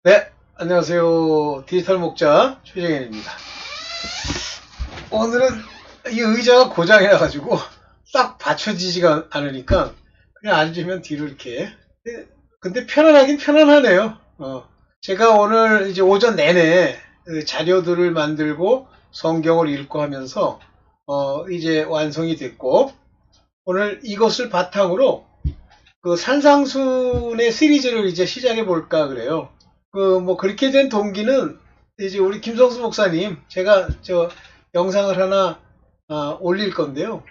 네, 안녕하세요. 디지털 목자 최정현입니다. 오늘은 이 의자가 고장이 나가지고 딱 받쳐지지가 않으니까 그냥 앉으면 뒤로 이렇게. 근데 편안하긴 편안하네요. 제가 오늘 이제 오전 내내 그 자료들을 만들고 성경을 읽고 하면서 이제 완성이 됐고, 오늘 이것을 바탕으로 그 산상순의 시리즈를 이제 시작해 볼까 그래요. 그렇게 된 동기는 이제 우리 김성수 목사님, 제가 영상을 하나 올릴 건데요.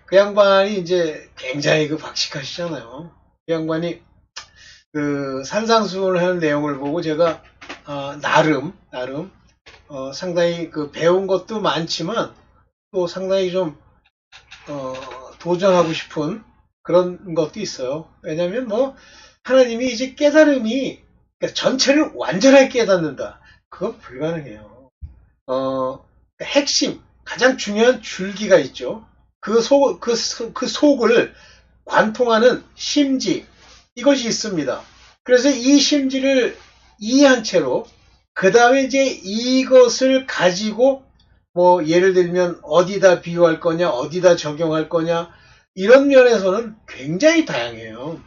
그 양반이 이제 굉장히 박식하시잖아요. 그 양반이 그 산상수훈을 하는 내용을 보고 제가 나름 상당히 배운 것도 많지만 또 상당히 좀 도전하고 싶은 그런 것도 있어요. 왜냐하면 하나님이 이제 깨달음이, 그러니까 전체를 완전하게 깨닫는다, 그건 불가능해요. 핵심, 가장 중요한 줄기가 있죠. 그 속을 관통하는 심지, 이것이 있습니다. 그래서 이 심지를 이해한 채로 그 다음에 이제 이것을 가지고 예를 들면 어디다 비유할 거냐, 어디다 적용할 거냐, 이런 면에서는 굉장히 다양해요.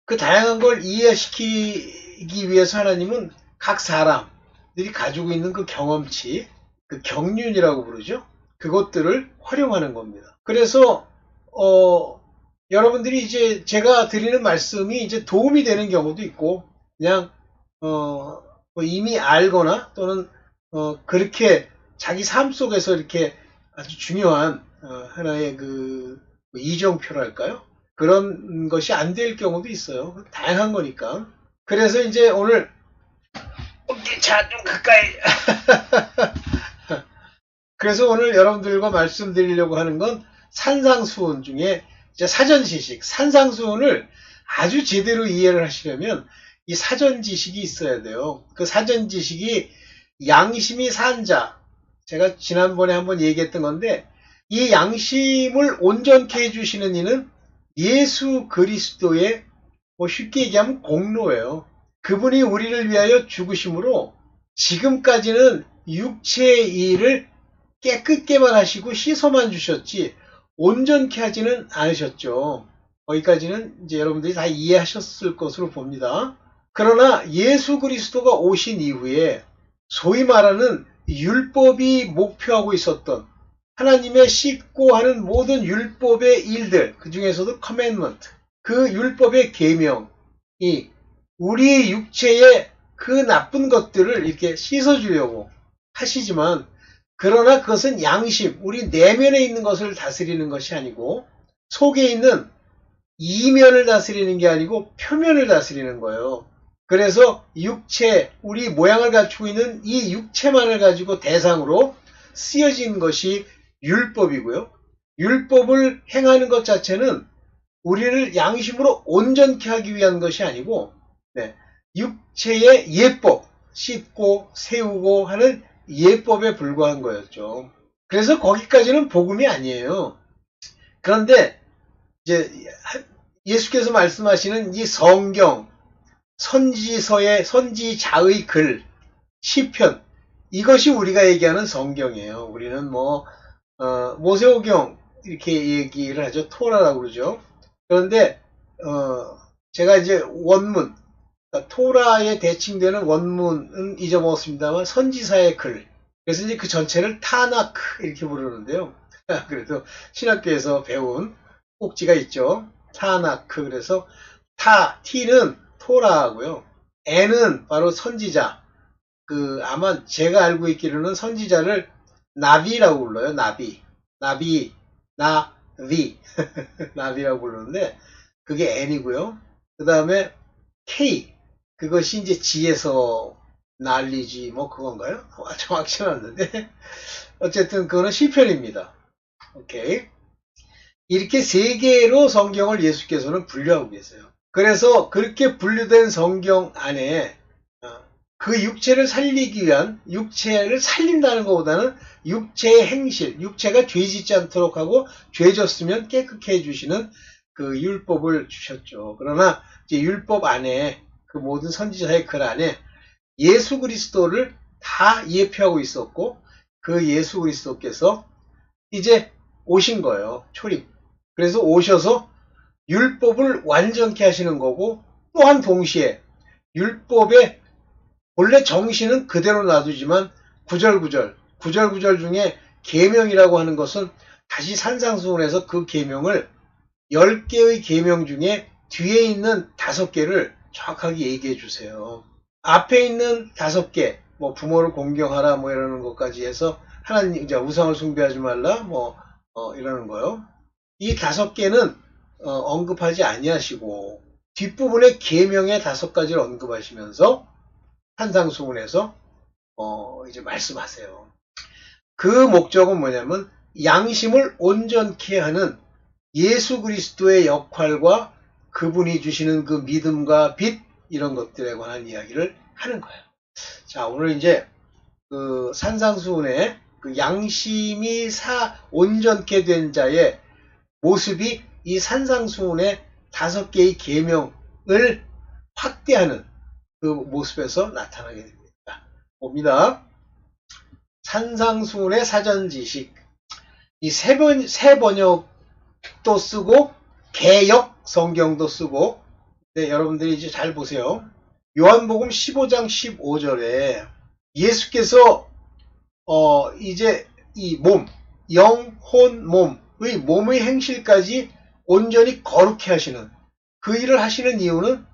그 다양한 걸 이해시키기 위해서 하나님은 각 사람들이 가지고 있는 그 경험치, 그 경륜이라고 부르죠. 그것들을 활용하는 겁니다. 그래서 여러분들이 이제 제가 드리는 말씀이 이제 도움이 되는 경우도 있고, 그냥 이미 알거나 또는 그렇게 자기 삶 속에서 이렇게 아주 중요한 하나의 이정표랄까요? 그런 것이 안 될 경우도 있어요. 다양한 거니까. 그래서 이제 오늘 자, 좀 가까이. 그래서 오늘 여러분들과 말씀드리려고 하는 건 산상수훈 중에 이제 사전 지식, 산상수훈을 아주 제대로 이해를 하시려면 이 사전 지식이 있어야 돼요. 그 사전 지식이 양심이 산 자, 제가 지난번에 한번 얘기했던 건데, 이 양심을 온전케 해주시는 이는 예수 그리스도의, 쉽게 얘기하면 공로예요. 그분이 우리를 위하여 죽으심으로 지금까지는 육체의 일을 깨끗게만 하시고 씻어만 주셨지 온전케 하지는 않으셨죠. 거기까지는 이제 여러분들이 다 이해하셨을 것으로 봅니다. 그러나 예수 그리스도가 오신 이후에 소위 말하는 율법이 목표하고 있었던 하나님의 씻고 하는 모든 율법의 일들, 그 중에서도 commandment, 그 율법의 계명이 우리의 육체의 그 나쁜 것들을 이렇게 씻어주려고 하시지만, 그러나 그것은 양심, 우리 내면에 있는 것을 다스리는 것이 아니고 속에 있는 이면을 다스리는 게 아니고 표면을 다스리는 거예요. 그래서 육체, 우리 모양을 갖추고 있는 이 육체만을 가지고 대상으로 쓰여진 것이 율법이고요. 율법을 행하는 것 자체는 우리를 양심으로 온전케 하기 위한 것이 아니고, 육체의 예법, 씻고 세우고 하는 예법에 불과한 거였죠. 그래서 거기까지는 복음이 아니에요. 그런데 이제 예수께서 말씀하시는 이 성경, 선지자의 글, 시편, 이것이 우리가 얘기하는 성경이에요. 우리는 모세오경 이렇게 얘기를 하죠. 토라라고 그러죠. 그런데 제가 이제 원문, 그러니까 토라에 대칭되는 원문은 잊어먹었습니다만 선지자의 글, 그래서 이제 그 전체를 타나크 이렇게 부르는데요. 그래도 신학교에서 배운 꼭지가 있죠. 타나크. 그래서 T는 토라하고요. N은 바로 선지자. 아마 제가 알고 있기로는 선지자를 나비라고 불러요. 나비. 나비라고 부르는데 그게 N이고요. 그 다음에 K, 그것이 이제 지에서 날리지 그건가요? 정확치는 않는데 어쨌든 그거는 시편입니다. 오케이. 이렇게 세 개로 성경을 예수께서는 분류하고 계세요. 그래서 그렇게 분류된 성경 안에 그 육체를 살리기 위한, 육체를 살린다는 것보다는 육체의 행실, 육체가 죄짓지 않도록 하고 죄졌으면 깨끗게 해주시는 그 율법을 주셨죠. 그러나 이제 율법 안에, 그 모든 선지자의 글 안에 예수 그리스도를 다 예표하고 있었고 그 예수 그리스도께서 이제 오신 거예요. 초림. 그래서 오셔서 율법을 완전케 하시는 거고 또한 동시에 율법의 본래 정신은 그대로 놔두지만 구절구절 중에 계명이라고 하는 것은 다시 산상수훈에서 그 계명을 10개의 계명 중에 뒤에 있는 5개를 정확하게 얘기해 주세요. 앞에 있는 5개, 뭐 부모를 공경하라 뭐 이러는 것까지 해서 하나님 이제 우상을 숭배하지 말라 뭐 이러는 거요. 이 5개는 언급하지 아니하시고 뒷부분에 계명의 5가지를 언급하시면서 산상수훈에서 이제 말씀하세요. 그 목적은 뭐냐면 양심을 온전케 하는 예수 그리스도의 역할과 그분이 주시는 그 믿음과 빛 이런 것들에 관한 이야기를 하는 거예요. 자, 오늘 이제 그 산상수훈의 그 양심이 온전케 된 자의 모습이 이 산상수훈의 5개의 계명을 확대하는 그 모습에서 나타나게 됩니다. 봅니다. 산상수훈의 사전지식. 이 새 번역도 쓰고 개역 성경도 쓰고. 네, 여러분들이 이제 잘 보세요. 요한복음 15장 15절에 예수께서 이제 이 몸, 영, 혼, 몸의 몸의 행실까지 온전히 거룩해 하시는 그 일을 하시는 이유는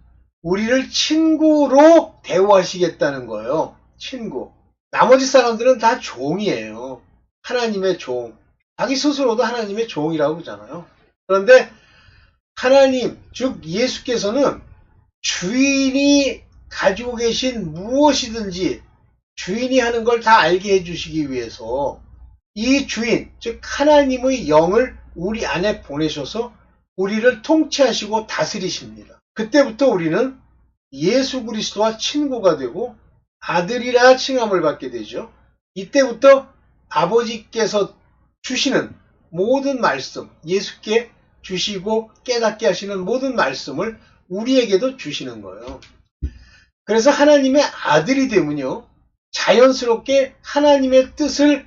우리를 친구로 대우하시겠다는 거예요. 친구. 나머지 사람들은 다 종이에요. 하나님의 종. 자기 스스로도 하나님의 종이라고 그러잖아요. 그런데 하나님, 즉 예수께서는 주인이 가지고 계신 무엇이든지 주인이 하는 걸 다 알게 해주시기 위해서 이 주인, 즉 하나님의 영을 우리 안에 보내셔서 우리를 통치하시고 다스리십니다. 그때부터 우리는 예수 그리스도와 친구가 되고 아들이라 칭함을 받게 되죠. 이때부터 아버지께서 주시는 모든 말씀, 예수께 주시고 깨닫게 하시는 모든 말씀을 우리에게도 주시는 거예요. 그래서 하나님의 아들이 되면요, 자연스럽게 하나님의 뜻을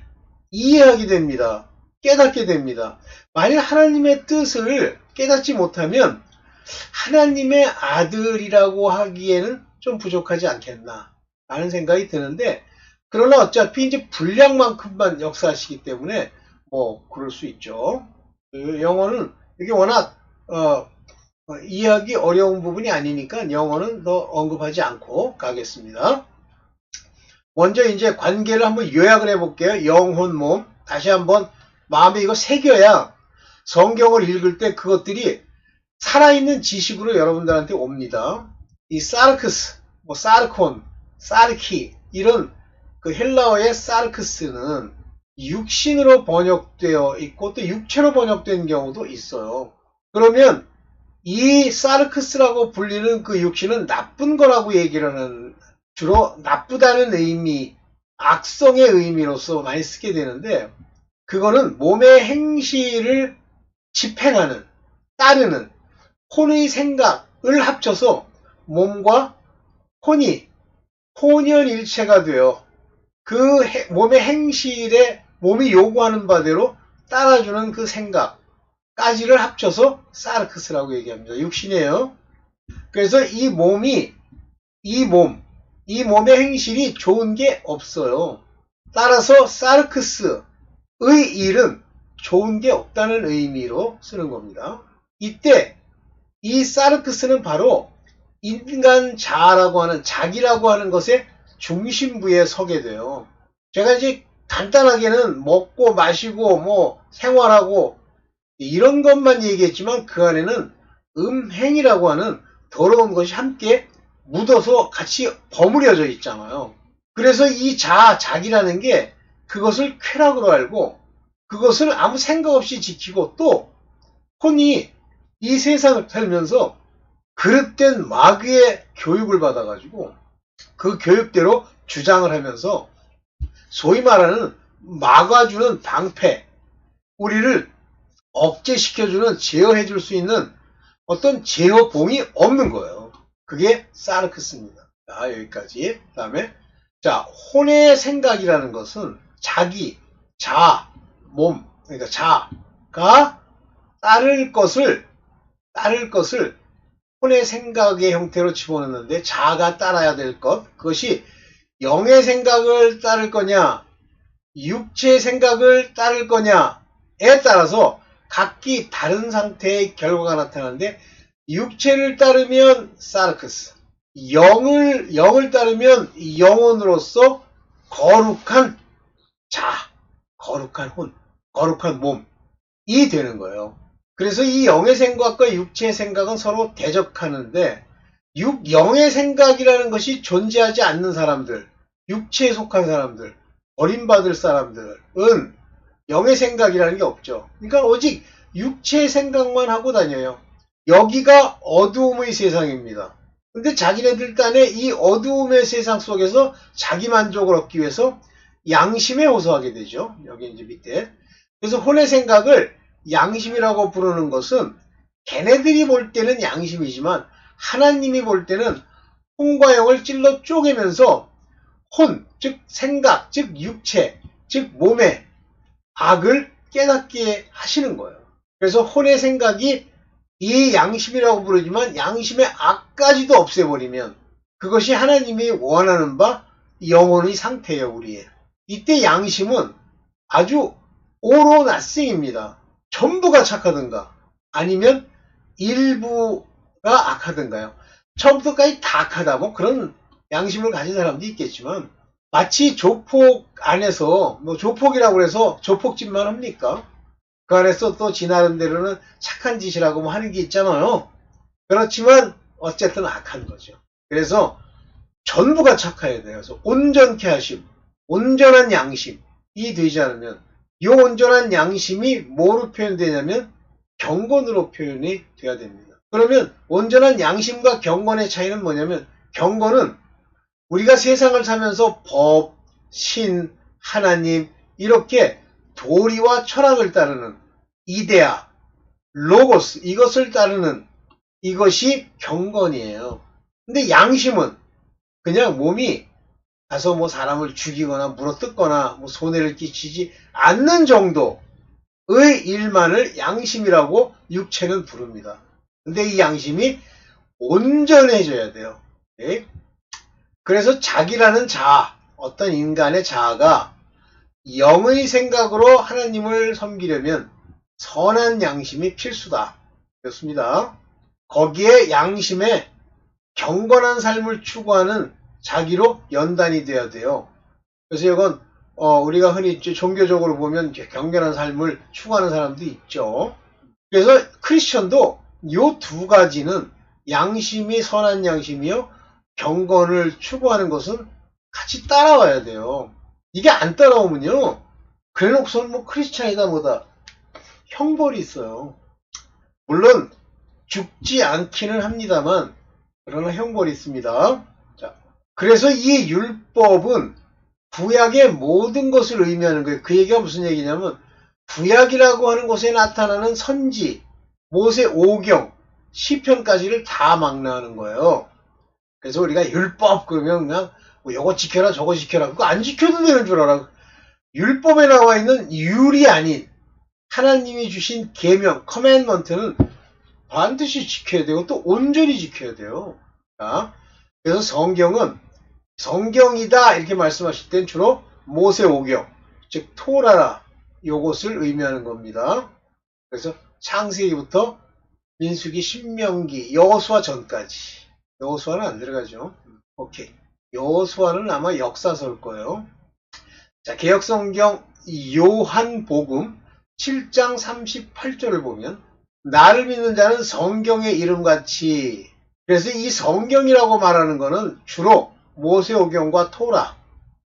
이해하게 됩니다. 깨닫게 됩니다. 만일 하나님의 뜻을 깨닫지 못하면 하나님의 아들이라고 하기에는 좀 부족하지 않겠나 라는 생각이 드는데, 그러나 어차피 이제 분량만큼만 역사하시기 때문에 뭐 그럴 수 있죠. 영어는 이게 워낙 이해하기 어려운 부분이 아니니까 영어는 더 언급하지 않고 가겠습니다. 먼저 이제 관계를 한번 요약을 해볼게요. 영혼, 몸. 다시 한번 마음에 이거 새겨야 성경을 읽을 때 그것들이 살아있는 지식으로 여러분들한테 옵니다. 이 사르크스, 뭐 사르콘, 사르키 이런 그 헬라어의 사르크스는 육신으로 번역되어 있고 또 육체로 번역된 경우도 있어요. 그러면 이 사르크스라고 불리는 그 육신은 나쁜 거라고 얘기를 하는, 주로 나쁘다는 의미, 악성의 의미로서 많이 쓰게 되는데, 그거는 몸의 행실을 집행하는, 따르는 혼의 생각을 합쳐서 몸과 혼이 혼연일체가 되어 그 몸의 행실에 몸이 요구하는 바대로 따라주는 그 생각까지를 합쳐서 사르크스라고 얘기합니다. 육신이에요. 그래서 이 몸의 행실이 좋은 게 없어요. 따라서 사르크스의 일은 좋은 게 없다는 의미로 쓰는 겁니다. 이때 이 사르크스는 바로 인간 자라고 하는, 자기라고 하는 것의 중심부에 서게 돼요. 제가 이제 간단하게는 먹고 마시고 뭐 생활하고 이런 것만 얘기했지만 그 안에는 음행이라고 하는 더러운 것이 함께 묻어서 같이 버무려져 있잖아요. 그래서 이 자기라는 게 그것을 쾌락으로 알고 그것을 아무 생각 없이 지키고, 또 혼이 이 세상을 살면서 그릇된 마귀의 교육을 받아가지고 그 교육대로 주장을 하면서 소위 말하는 막아주는 방패, 우리를 억제시켜주는, 제어해줄 수 있는 어떤 제어봉이 없는 거예요. 그게 사르크스입니다. 자, 여기까지. 그 다음에, 자, 혼의 생각이라는 것은 자기, 몸, 그러니까 자가 따를 것을 혼의 생각의 형태로 집어넣는데 자가 따라야 될 것, 그것이 영의 생각을 따를 거냐, 육체의 생각을 따를 거냐에 따라서 각기 다른 상태의 결과가 나타나는데, 육체를 따르면 사르크스, 영을 따르면 영혼으로서 거룩한 거룩한 거룩한 몸이 되는 거예요. 그래서 이 영의 생각과 육체의 생각은 서로 대적하는데, 영의 생각이라는 것이 존재하지 않는 사람들, 육체에 속한 사람들, 버림받을 사람들은 영의 생각이라는 게 없죠. 그러니까 오직 육체의 생각만 하고 다녀요. 여기가 어두움의 세상입니다. 근데 자기네들 딴에 이 어두움의 세상 속에서 자기 만족을 얻기 위해서 양심에 호소하게 되죠. 여기 이제 밑에. 그래서 혼의 생각을 양심이라고 부르는 것은 걔네들이 볼 때는 양심이지만 하나님이 볼 때는 혼과 영을 찔러 쪼개면서 혼, 즉 생각, 즉 육체, 즉 몸의 악을 깨닫게 하시는 거예요. 그래서 혼의 생각이 이 양심이라고 부르지만 양심의 악까지도 없애버리면 그것이 하나님이 원하는 바 영혼의 상태예요, 우리의. 이때 양심은 아주 all or nothing입니다. 전부가 착하든가 아니면 일부가 악하든가요. 처음부터까지 다 악하다, 뭐 그런 양심을 가진 사람도 있겠지만, 마치 조폭 안에서 뭐 조폭이라고 해서 조폭짓만 합니까? 그 안에서 또 지 나름대로는 착한 짓이라고 뭐 하는 게 있잖아요. 그렇지만 어쨌든 악한 거죠. 그래서 전부가 착해야 돼요. 그래서 온전케 하심, 온전한 양심이 되지 않으면, 이 온전한 양심이 뭐로 표현되냐면 경건으로 표현이 돼야 됩니다. 그러면 온전한 양심과 경건의 차이는 뭐냐면, 경건은 우리가 세상을 살면서 법, 신, 하나님 이렇게 도리와 철학을 따르는 이데아, 로고스, 이것을 따르는 이것이 경건이에요. 근데 양심은 그냥 몸이 가서 뭐 사람을 죽이거나 물어뜯거나 뭐 손해를 끼치지 않는 정도의 일만을 양심이라고 육체는 부릅니다. 근데 이 양심이 온전해져야 돼요. 네? 그래서 자기라는 자아, 어떤 인간의 자아가 영의 생각으로 하나님을 섬기려면 선한 양심이 필수다. 그렇습니다. 거기에 양심에 경건한 삶을 추구하는 자기로 연단이 돼야 돼요. 그래서 이건 우리가 흔히 종교적으로 보면 경건한 삶을 추구하는 사람도 있죠. 그래서 크리스천도 이 두 가지는, 양심이 선한 양심이요, 경건을 추구하는 것은 같이 따라와야 돼요. 이게 안 따라오면요, 그래놓고서는 뭐 크리스찬이다 뭐다 형벌이 있어요. 물론 죽지 않기는 합니다만 그러나 형벌이 있습니다. 자, 그래서 이 율법은 구약의 모든 것을 의미하는 거예요. 그 얘기가 무슨 얘기냐면, 구약이라고 하는 곳에 나타나는 선지, 모세 오경, 시편까지를 다 망라하는 거예요. 그래서 우리가 율법 그러면 그냥 뭐 요거 지켜라 저거 지켜라, 그거 안 지켜도 되는 줄 알아. 율법에 나와 있는 율이 아닌 하나님이 주신 계명, 커맨먼트는 반드시 지켜야 되고 또 온전히 지켜야 돼요. 자, 그래서 성경은 성경이다 이렇게 말씀하실 땐 주로 모세 오경, 즉 토라라, 요것을 의미하는 겁니다. 그래서 창세기부터 민수기, 신명기, 여호수아 전까지. 여호수아는 안 들어가죠. 오케이. 여호수아는 아마 역사서일 거예요. 자, 개역성경 요한복음 7장 38절을 보면, 나를 믿는 자는 성경의 이름같이. 그래서 이 성경이라고 말하는 것은 주로 모세오경과 토라,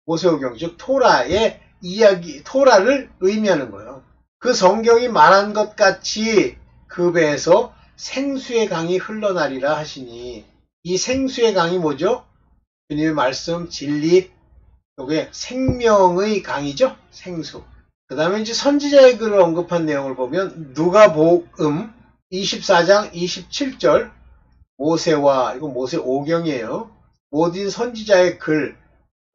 모세오경, 즉 토라의 이야기, 토라를 의미하는 거예요. 그 성경이 말한 것 같이 그 배에서 생수의 강이 흘러나리라 하시니, 이 생수의 강이 뭐죠? 주님의 말씀, 진리, 요게 생명의 강이죠? 생수. 그 다음에 이제 선지자의 글을 언급한 내용을 보면, 누가복음 24장 27절, 모세와, 이거 모세 오경이에요. 모든 선지자의 글,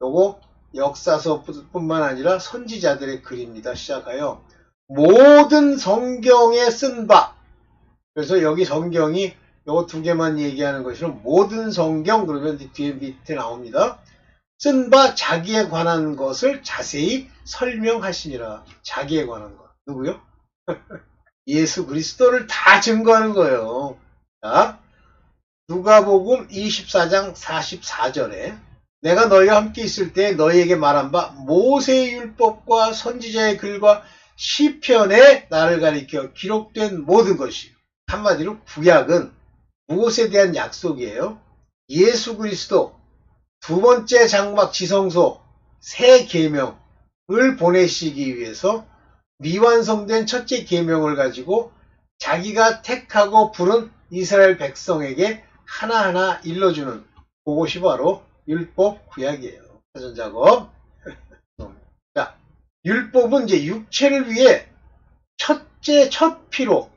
요거 역사서뿐만 아니라 선지자들의 글입니다. 시작하여 모든 성경에 쓴 바. 그래서 여기 성경이 요거 두 개만 얘기하는 것이는 모든 성경 그러면 뒤에 밑에 나옵니다. 쓴 바 자기에 관한 것을 자세히 설명하시니라. 자기에 관한 것. 누구요? 예수 그리스도를 다 증거하는 거예요. 자, 누가복음 24장 44절에 내가 너희와 함께 있을 때 너희에게 말한 바 모세의 율법과 선지자의 글과 시편에 나를 가리켜 기록된 모든 것이, 한마디로 구약은 무엇에 대한 약속이에요? 예수 그리스도 두 번째 장막 지성소 새 계명을 보내시기 위해서 미완성된 첫째 계명을 가지고 자기가 택하고 부른 이스라엘 백성에게 하나하나 일러주는 그것이 바로 율법 구약이에요. 사전작업. 자, 율법은 이제 육체를 위해 첫 피로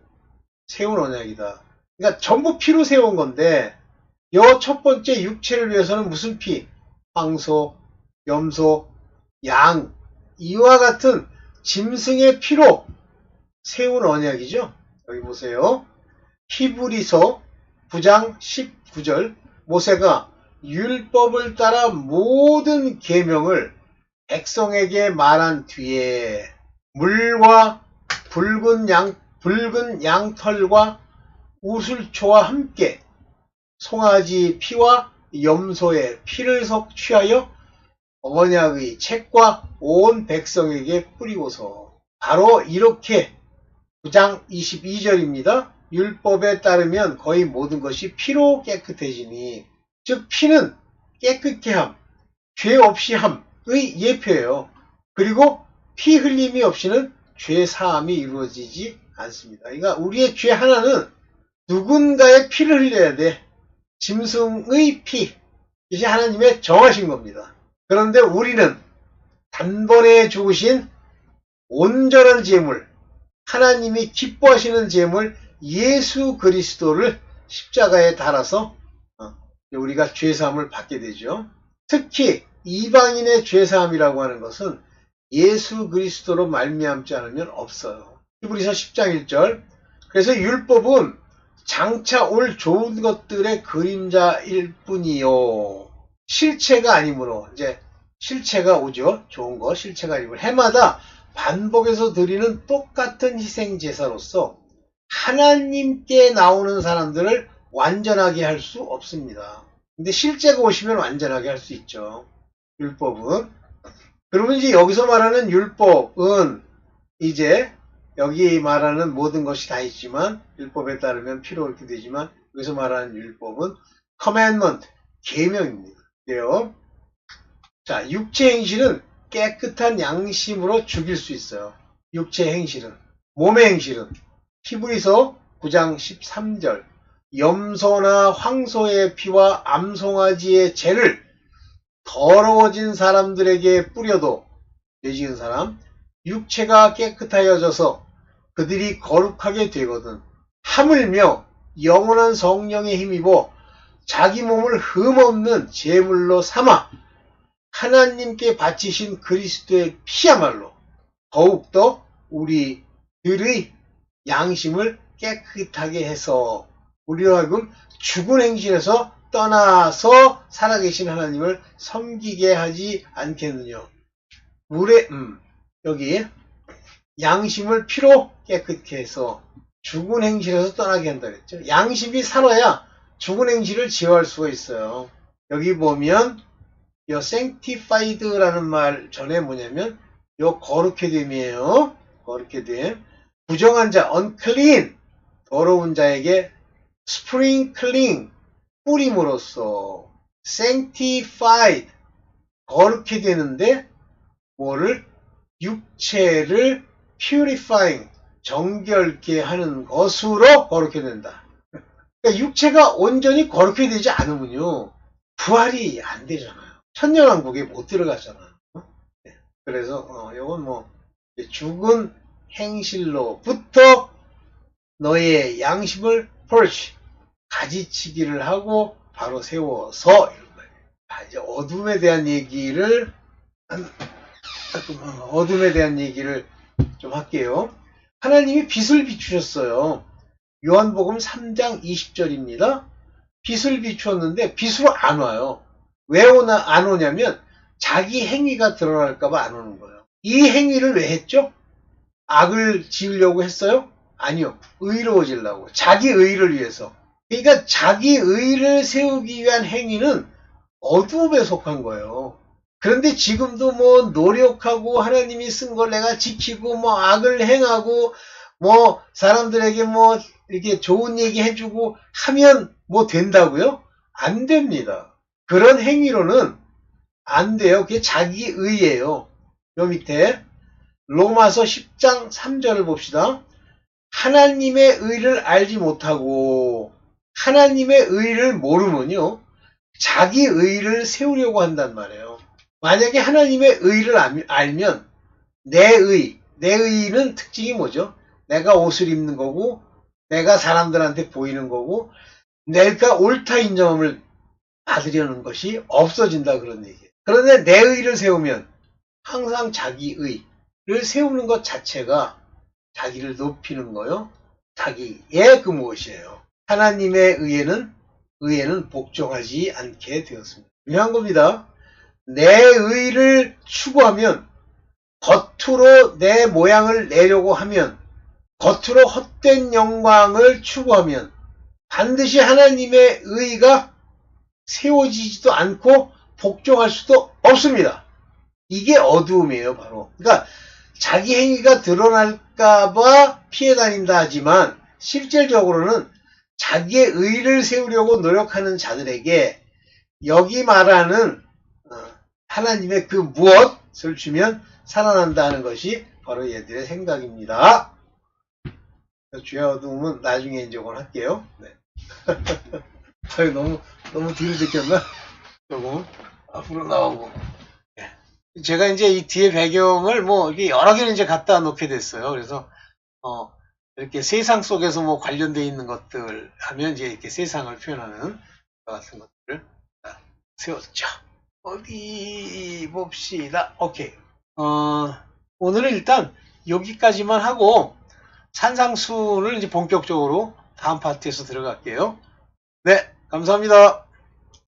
세운 언약이다. 그러니까 전부 피로 세운 건데 요 첫 번째 육체를 위해서는 무슨 피? 황소, 염소, 양, 이와 같은 짐승의 피로 세운 언약이죠. 여기 보세요. 히브리서 9장 19절 모세가 율법을 따라 모든 계명을 백성에게 말한 뒤에 물과 붉은 양털과 우슬초와 함께 송아지 피와 염소의 피를 섭취하여 언약의 책과 온 백성에게 뿌리고서, 바로 이렇게 9장 22절입니다. 율법에 따르면 거의 모든 것이 피로 깨끗해지니, 즉 피는 깨끗게 함, 죄 없이 함의 예표예요. 그리고 피 흘림이 없이는 죄 사함이 이루어지지 않습니다. 그러니까 우리의 죄 하나는 누군가의 피를 흘려야 돼. 짐승의 피, 이것이 하나님의 정하신 겁니다. 그런데 우리는 단번에 죽으신 온전한 제물, 하나님이 기뻐하시는 제물 예수 그리스도를 십자가에 달아서 우리가 죄사함을 받게 되죠. 특히 이방인의 죄사함이라고 하는 것은 예수 그리스도로 말미암지 않으면 없어요. 히브리서 10장 1절. 그래서 율법은 장차 올 좋은 것들의 그림자일 뿐이요, 실체가 아니므로, 이제 실체가 오죠. 좋은 거 실체가 아니므로 해마다 반복해서 드리는 똑같은 희생 제사로서 하나님께 나오는 사람들을 완전하게 할 수 없습니다. 근데 실제가 오시면 완전하게 할 수 있죠. 율법은. 그러면 이제 여기서 말하는 율법은 이제 여기 말하는 모든 것이 다 있지만, 율법에 따르면 피로 이렇게 되지만, 여기서 말하는 율법은 commandment, 계명입니다. 그래요. 자, 육체 행실은 깨끗한 양심으로 죽일 수 있어요. 육체 행실은. 몸의 행실은 히브리서 9장 13절 염소나 황소의 피와 암송아지의 죄를 더러워진 사람들에게 뿌려도, 죄지은 사람, 육체가 깨끗하여져서 그들이 거룩하게 되거든. 하물며 영원한 성령에 힘입어 자기 몸을 흠없는 제물로 삼아 하나님께 바치신 그리스도의 피야말로 더욱더 우리들의 양심을 깨끗하게 해서 우리로 하여금 죽은 행실에서 떠나서 살아계신 하나님을 섬기게 하지 않겠느냐. 여기 양심을 피로 깨끗게 해서 죽은 행실에서 떠나게 한다 그랬죠. 양심이 살아야 죽은 행실을 제어할 수가 있어요. 여기 보면 이 sanctified라는 말 전에 뭐냐면 요 거룩해 됨이에요. 거룩해 됨. 부정한 자 unclean, 더러운 자에게 sprinkling, 뿌림으로써 sanctified, 거룩해 되는데 뭐를? 육체를 purifying, 정결케 하는 것으로 거룩해 된다. 그러니까 육체가 온전히 거룩해 되지 않으면요 부활이 안 되잖아요. 천년왕국에 못 들어가잖아요. 그래서 이건 뭐 죽은 행실로부터 너의 양심을 purge, 가지치기를 하고 바로 세워서 이런 거예요. 이제 어둠에 대한 얘기를 좀 할게요. 하나님이 빛을 비추셨어요. 요한복음 3장 20절입니다. 빛을 비추었는데 빛으로 안 와요. 왜 안 오냐면 자기 행위가 드러날까봐 안 오는 거예요. 이 행위를 왜 했죠? 악을 지으려고 했어요? 아니요. 의로워지려고. 자기 의를 위해서. 그러니까 자기 의를 세우기 위한 행위는 어둠에 속한 거예요. 그런데 지금도 뭐 노력하고 하나님이 쓴 걸 내가 지키고 뭐 악을 행하고 뭐 사람들에게 뭐 이렇게 좋은 얘기 해주고 하면 뭐 된다고요? 안 됩니다. 그런 행위로는 안 돼요. 그게 자기 의예요. 요 밑에 로마서 10장 3절을 봅시다. 하나님의 의를 알지 못하고 하나님의 의를 모르면요. 자기 의를 세우려고 한단 말이에요. 만약에 하나님의 의를 알면 내 의는 특징이 뭐죠? 내가 옷을 입는 거고 내가 사람들한테 보이는 거고 내가 옳다 인정함을 받으려는 것이 없어진다 그런 얘기예요. 그런데 내 의를 세우면 항상 자기 의를 세우는 것 자체가 자기를 높이는 거요. 자기의 그 무엇이에요. 하나님의 의에는 복종하지 않게 되었습니다. 중요한 겁니다. 내 의를 추구하면 겉으로 내 모양을 내려고 하면 겉으로 헛된 영광을 추구하면 반드시 하나님의 의가 세워지지도 않고 복종할 수도 없습니다. 이게 어두움이에요, 바로. 그러니까 자기 행위가 드러날까봐 피해 다닌다 하지만 실질적으로는 자기의 의를 세우려고 노력하는 자들에게 여기 말하는 하나님의 그 무엇을 주면 살아난다는 것이 바로 얘들의 생각입니다. 주의 어두움은 나중에 인정을 할게요. 네. 너무 뒤로 제꼈나? 조금 앞으로 나오고. 네. 제가 이제 이 뒤에 배경을 뭐 이렇게 여러 개를 이제 갖다 놓게 됐어요. 그래서 이렇게 세상 속에서 뭐 관련되어 있는 것들 하면 이제 이렇게 세상을 표현하는 것 같은 것들을 세웠죠. 어디 봅시다. 오케이. 오늘은 일단 여기까지만 하고 산상수를 이제 본격적으로 다음 파트에서 들어갈게요. 네, 감사합니다.